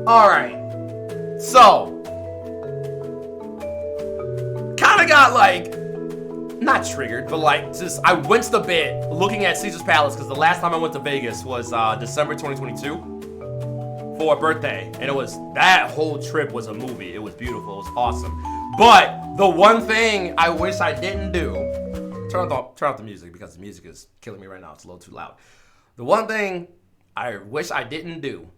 All right. So, kind of got like, not triggered, but like just, I winced a bit looking at Caesar's Palace because the last time I went to Vegas was December 2022 for a birthday. And it was, that whole trip was a movie. It was beautiful. It was awesome. But the one thing I wish I didn't do, turn off the music because the music is killing me right now. It's a little too loud. The one thing I wish I didn't do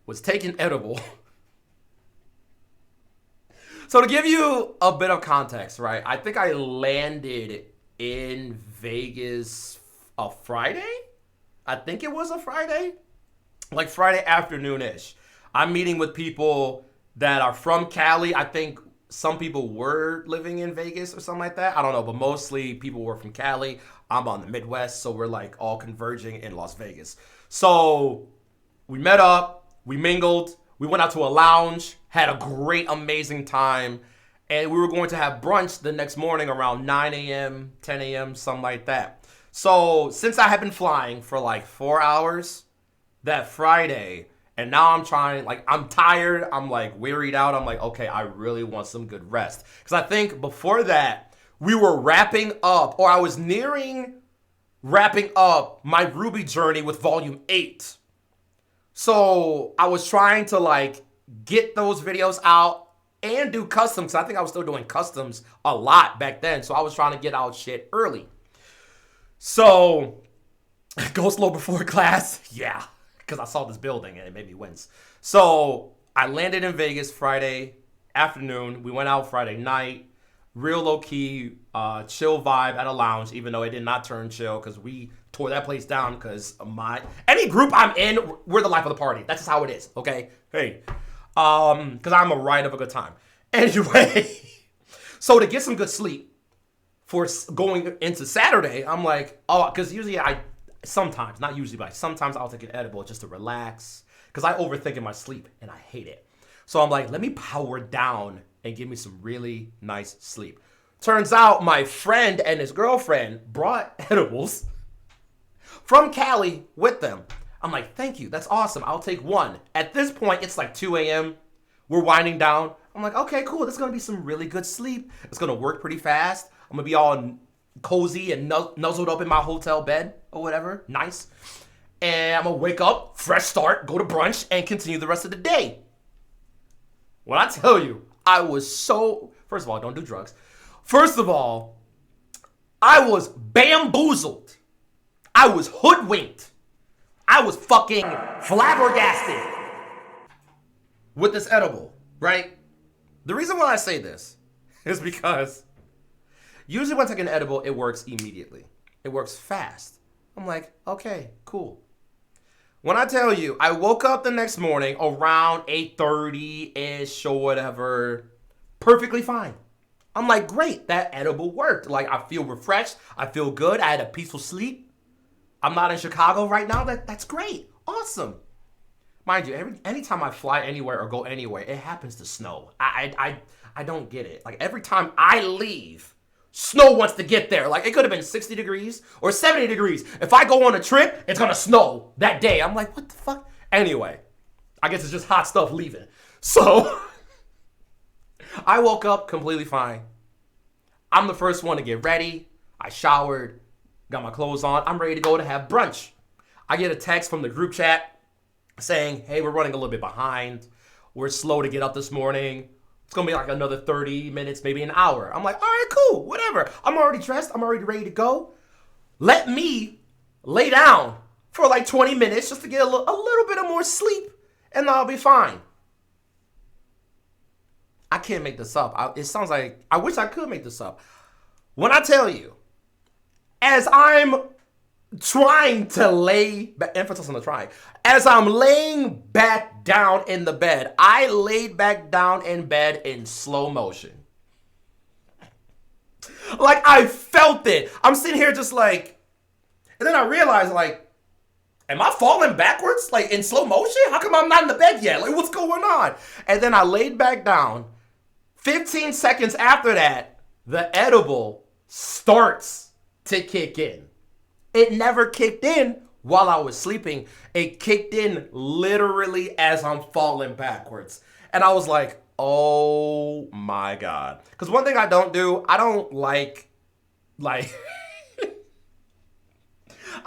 was take an edible. So to give you a bit of context, right? I think I landed in Vegas a Friday. I think it was a Friday. Like Friday afternoon-ish. I'm meeting with people that are from Cali. I think some people were living in Vegas or something like that. I don't know, but mostly people were from Cali. I'm on the Midwest, so we're like all converging in Las Vegas. So we met up, we mingled, we went out to a lounge, had a great, amazing time, and we were going to have brunch the next morning around 9 a.m., 10 a.m., something like that. So since I had been flying for like 4 hours that Friday, and now I'm trying, like, I'm tired, I'm like wearied out, I'm like, okay, I really want some good rest. Because I think before that, we were wrapping up, or I was nearing wrapping up my Ruby journey with volume 8. So I was trying to like get those videos out and do customs. I think I was still doing customs a lot back then. So I was trying to get out shit early. So go slow before class. Yeah. Because I saw this building and it made me wince. So I landed in Vegas Friday afternoon. We went out Friday night. Real low-key, chill vibe at a lounge, even though it did not turn chill because we tore that place down because any group I'm in, we're the life of the party. That's just how it is, okay? Hey. Because I'm a ride of a good time. Anyway, so to get some good sleep for going into Saturday, I'm like, oh, because usually sometimes I'll take an edible just to relax because I overthink in my sleep and I hate it. So I'm like, let me power down and give me some really nice sleep. Turns out my friend and his girlfriend brought edibles from Cali with them. I'm like, thank you, that's awesome, I'll take one. At this point, it's like 2 a.m. We're winding down. I'm like, okay, cool, this is gonna be some really good sleep. It's gonna work pretty fast. I'm gonna be all cozy and nuzzled up in my hotel bed or whatever, nice. And I'm gonna wake up, fresh start, go to brunch, and continue the rest of the day. When I tell you, I was so, first of all, don't do drugs. First of all, I was bamboozled. I was hoodwinked. I was fucking flabbergasted with this edible, right? The reason why I say this is because usually when I take an edible, it works immediately. It works fast. I'm like, okay, cool. When I tell you, I woke up the next morning around 8:30-ish or whatever, perfectly fine. I'm like, great, that edible worked. Like, I feel refreshed. I feel good. I had a peaceful sleep. I'm not in Chicago right now. That's great. Awesome. Mind you, anytime I fly anywhere or go anywhere, it happens to snow. I don't get it. Like, every time I leave, snow wants to get there. Like, it could have been 60 degrees or 70 degrees. If I go on a trip, it's gonna snow that day. I'm like, what the fuck? Anyway, I guess it's just hot stuff leaving. So, I woke up completely fine. I'm the first one to get ready. I showered, got my clothes on. I'm ready to go to have brunch. I get a text from the group chat saying, hey, we're running a little bit behind. We're slow to get up this morning. It's going to be like another 30 minutes, maybe an hour. I'm like, all right, cool, whatever. I'm already dressed. I'm already ready to go. Let me lay down for like 20 minutes just to get a little bit of more sleep, and I'll be fine. I can't make this up. It sounds like, I wish I could make this up. When I tell you, as I'm trying to emphasis on the trying, as I'm laying back down in the bed, I laid back down in bed in slow motion. Like, I felt it. I'm sitting here just like, and then I realized, like, am I falling backwards, like, in slow motion? How come I'm not in the bed yet? Like, what's going on? And then I laid back down. 15 seconds after that, the edible starts to kick in. It never kicked in while I was sleeping. It kicked in literally as I'm falling backwards. And I was like, oh my God. Because one thing I don't do, I don't like I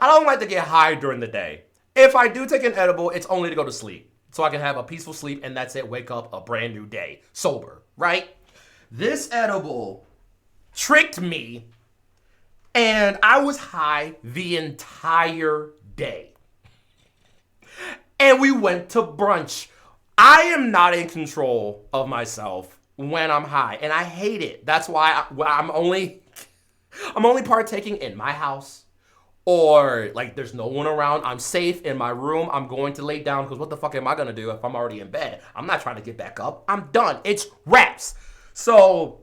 don't like to get high during the day. If I do take an edible, it's only to go to sleep. So I can have a peaceful sleep and that's it. Wake up a brand new day. Sober, right? This edible tricked me and I was high the entire day. And we went to brunch. I am not in control of myself when I'm high and I hate it. That's why I'm only partaking in my house. Or, like, there's no one around. I'm safe in my room. I'm going to lay down because what the fuck am I going to do if I'm already in bed? I'm not trying to get back up. I'm done. It's wraps. So,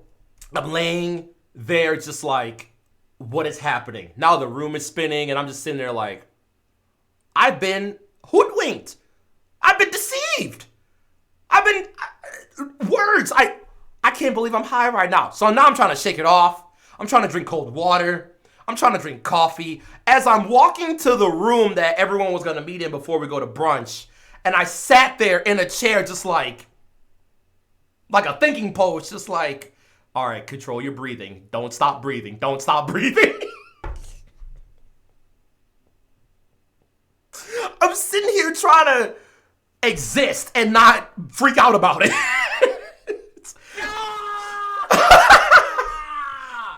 I'm laying there just like, what is happening? Now the room is spinning and I'm just sitting there like, I've been hoodwinked. I've been deceived. Words. I can't believe I'm high right now. So now I'm trying to shake it off. I'm trying to drink cold water. I'm trying to drink coffee. As I'm walking to the room that everyone was going to meet in before we go to brunch, and I sat there in a chair just like a thinking pose, just like, all right, control your breathing. Don't stop breathing. Don't stop breathing. I'm sitting here trying to exist and not freak out about it.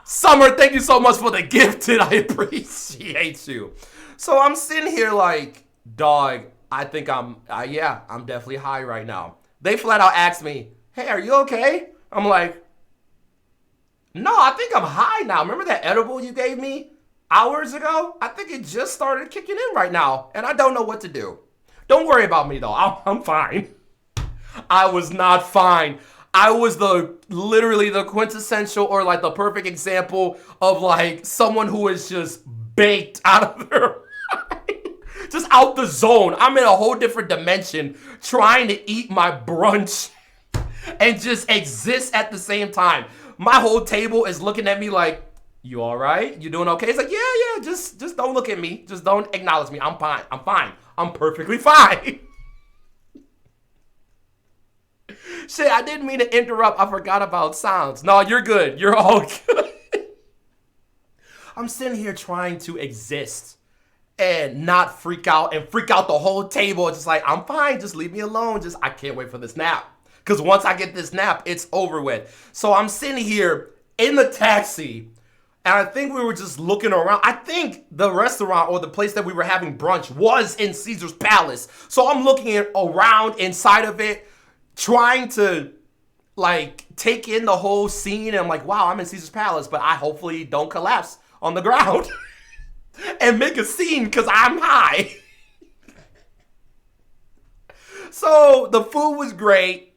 Summer, thank you so much for the gifted. I appreciate you. So I'm sitting here like, dog, I think I'm definitely high right now. They flat out asked me, hey, are you okay? I'm like, no, I think I'm high now. Remember that edible you gave me hours ago? I think it just started kicking in right now, and I don't know what to do. Don't worry about me, though. I'm fine. I was not fine. I was literally the quintessential or like the perfect example of like someone who is just baked out of their mind. Just out the zone. I'm in a whole different dimension trying to eat my brunch and just exist at the same time. My whole table is looking at me like, you all right? You doing okay? It's like, yeah, just don't look at me. Just don't acknowledge me. I'm fine. I'm perfectly fine. Shit, I didn't mean to interrupt. I forgot about sounds. No, you're good. You're all good. I'm sitting here trying to exist and not freak out and freak out the whole table. It's just like, I'm fine. Just leave me alone. I can't wait for this nap. Because once I get this nap, it's over with. So I'm sitting here in the taxi, and I think we were just looking around. I think the restaurant or the place that we were having brunch was in Caesar's Palace. So I'm looking around inside of it, trying to like take in the whole scene. And I'm like, wow, I'm in Caesar's Palace, but I hopefully don't collapse on the ground and make a scene because I'm high. So the food was great.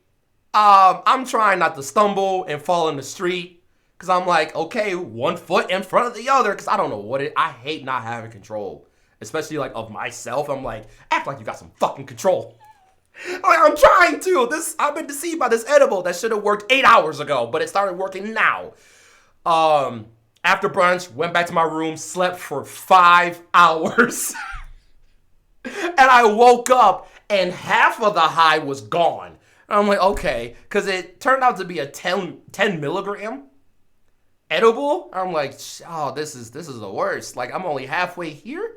I'm trying not to stumble and fall in the street because I'm like, okay, one foot in front of the other because I don't know I hate not having control, especially like of myself. I'm like, act like you got some fucking control. I'm trying to. I've been deceived by this edible that should have worked 8 hours ago, but it started working now. After brunch, went back to my room, slept for 5 hours. And I woke up and half of the high was gone. And I'm like, okay, because it turned out to be a 10 milligram edible. I'm like, oh, this is the worst. Like, I'm only halfway here.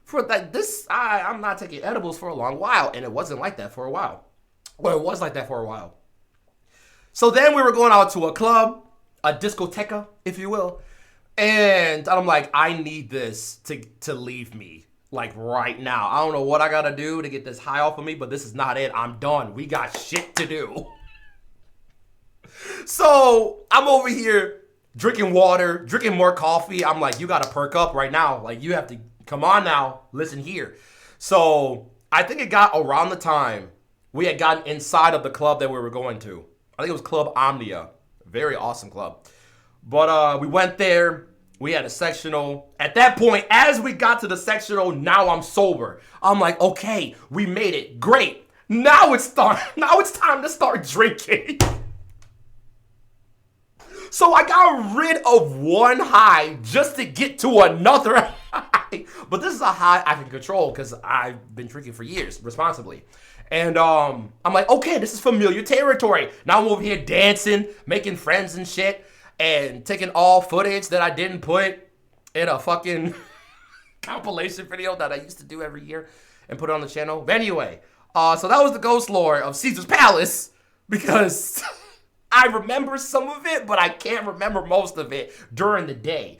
For that, I'm not taking edibles for a long while, and it wasn't like that for a while. Well, it was like that for a while. So then we were going out to a club, a discoteca, if you will, and I'm like, I need this to leave me, like right now. I don't know what I gotta do to get this high off of me, but this is not it. I'm done. We got shit to do. So I'm over here drinking water, drinking more coffee. I'm like, you gotta perk up right now. Like, you have to. Come on now, listen here. So I think it got around the time we had gotten inside of the club that we were going to. I think it was Club Omnia. Very awesome club. But we went there. We had a sectional. At that point, as we got to the sectional, now I'm sober. I'm like, okay, we made it. Great. Now it's time to start drinking. So I got rid of one high just to get to another high. high, but this is a high I can control because I've been drinking for years responsibly. And I'm like, okay, this is familiar territory. Now I'm over here dancing, making friends and shit, and taking all footage that I didn't put in a fucking compilation video that I used to do every year and put it on the channel. But anyway, so that was the ghost lore of Caesar's Palace, because I remember some of it, but I can't remember most of it during the day.